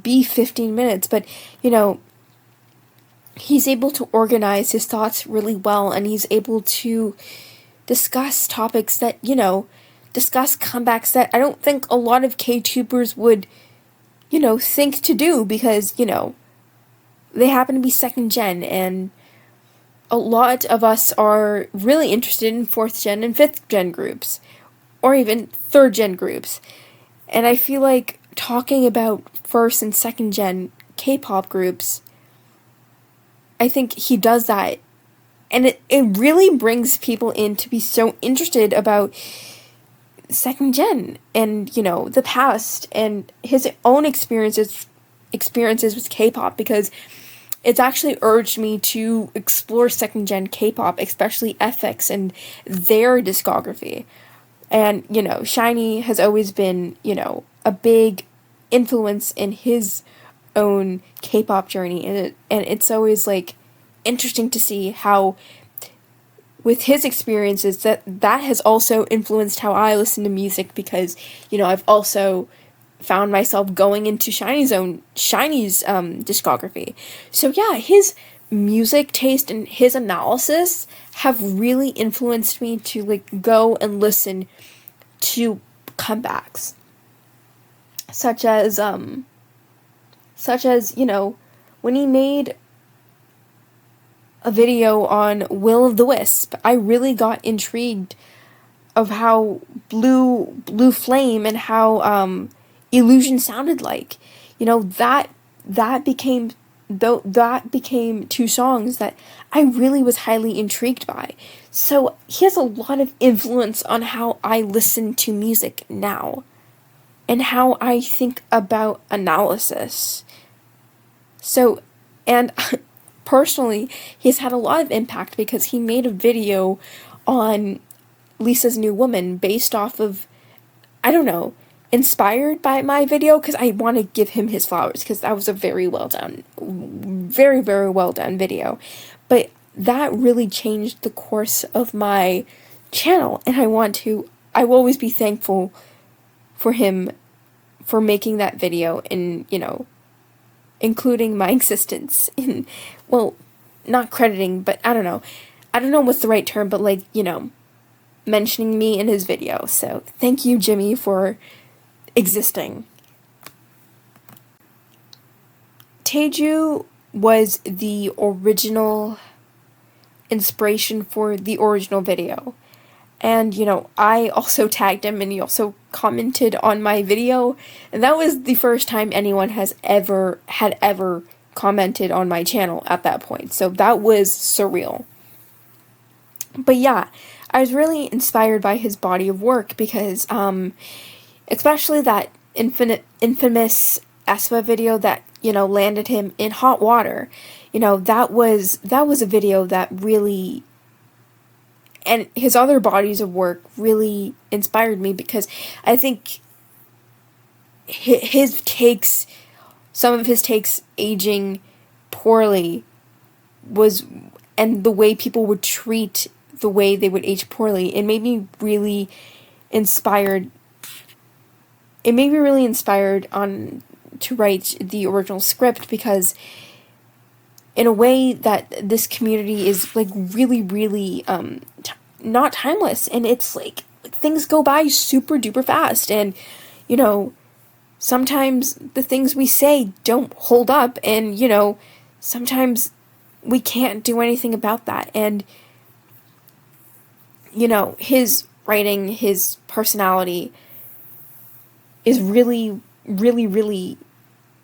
be 15 minutes, but he's able to organize his thoughts really well, and he's able to discuss topics that, discuss comebacks that I don't think a lot of K-tubers would, think to do, because, they happen to be second gen, and a lot of us are really interested in 4th gen and 5th gen groups, or even 3rd gen groups. And I feel like talking about 1st and 2nd gen K-pop groups, I think he does that, and it really brings people in to be so interested about 2nd gen and the past and his own experiences with K-pop, because it's actually urged me to explore 2nd gen K-pop, especially FX and their discography. And SHINee has always been a big influence in his own K-pop journey, and it's always like interesting to see how, with his experiences, that has also influenced how I listen to music, because I've also found myself going into SHINee's discography. So yeah, his music taste and his analysis have really influenced me to like go and listen to comebacks, such as when he made a video on Will of the Wisp. I really got intrigued of how Blue Flame and how Illusion sounded like. That became 2 songs that I really was highly intrigued by. So he has a lot of influence on how I listen to music now, and how I think about analysis. So, and personally, he's had a lot of impact because he made a video on Lisa's New Woman based off of, I don't know, inspired by my video, because I want to give him his flowers, because that was a very well done, very, very well done video. But that really changed the course of my channel, and I will always be thankful for him for making that video and, including my existence in, well, not crediting, but I don't know what's the right term, but like, mentioning me in his video. So thank you, Jimmy, for existing. Taejiu was the original inspiration for the original video. And, I also tagged him, and he also commented on my video, and that was the first time anyone had ever commented on my channel at that point, so that was surreal. But yeah, I was really inspired by his body of work, because, especially that infamous aespa video that, landed him in hot water, that was a video that really, and his other bodies of work really inspired me, because I think his takes, some of his takes aging poorly was, and the way people would treat the way they would age poorly, it made me really inspired. It made me really inspired on to write the original script, because in a way that this community is like really, really not timeless, and it's like things go by super duper fast, and you know, sometimes the things we say don't hold up, and you know, sometimes we can't do anything about that. And you know, his writing, his personality is really, really, really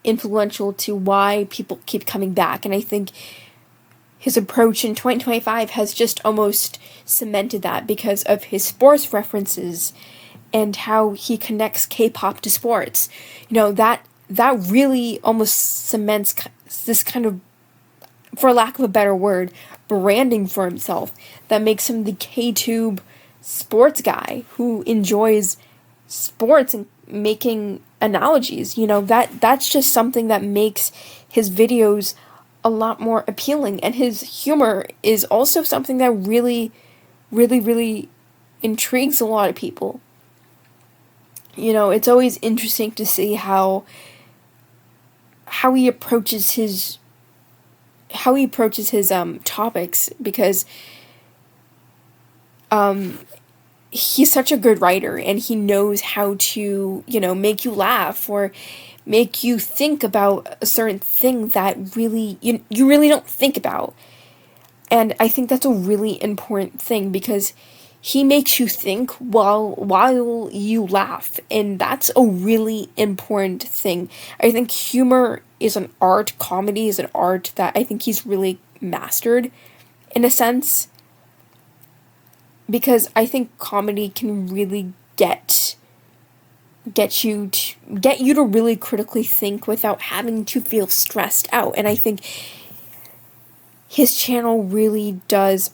influential to why people keep coming back. And I think his approach in 2025 has just almost cemented that, because of his sports references and how he connects K-pop to sports. You know, that really almost cements this kind of, for lack of a better word, branding for himself that makes him the K-tube sports guy who enjoys sports and making analogies. You know, that's just something that makes his videos a lot more appealing, and his humor is also something that really, really, really intrigues a lot of people. You know, it's always interesting to see how he approaches his topics, because he's such a good writer, and he knows how to, you know, make you laugh or make you think about a certain thing that really you really don't think about. And I think that's a really important thing, because he makes you think while you laugh, and that's a really important thing. I think humor is an art, comedy is an art that I think he's really mastered in a sense, because I think comedy can really get you to really critically think without having to feel stressed out. And I think his channel really does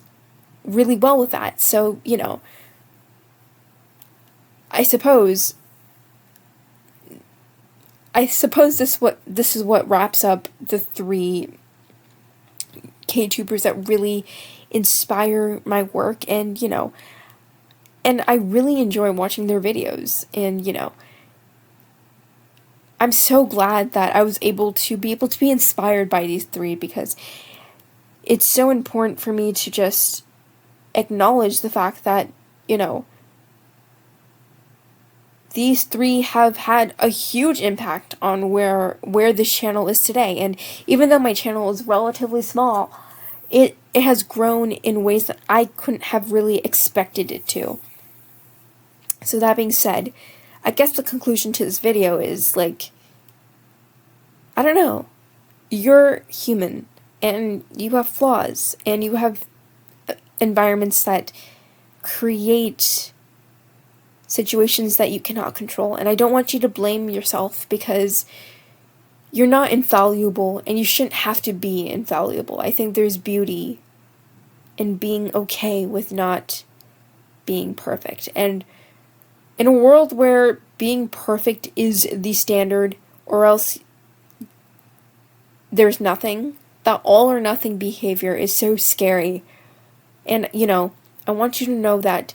really well with that. So, you know, I suppose this is what wraps up the 3 K-tubers that really inspire my work. And you know, and I really enjoy watching their videos. And you know, I'm so glad that I was able to be inspired by these 3, because it's so important for me to just acknowledge the fact that, you know, these 3 have had a huge impact on where this channel is today. And even though my channel is relatively small, it has grown in ways that I couldn't have really expected it to. So that being said, I guess the conclusion to this video is, like, I don't know, you're human, and you have flaws, and you have environments that create situations that you cannot control. And I don't want you to blame yourself, because you're not infallible, and you shouldn't have to be infallible. I think there's beauty in being okay with not being perfect. And in a world where being perfect is the standard, or else there's nothing, that all or nothing behavior is so scary. And, you know, I want you to know that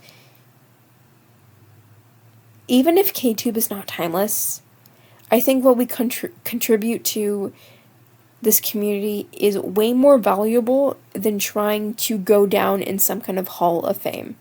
even if K-tube is not timeless, I think what we contribute to this community is way more valuable than trying to go down in some kind of hall of fame.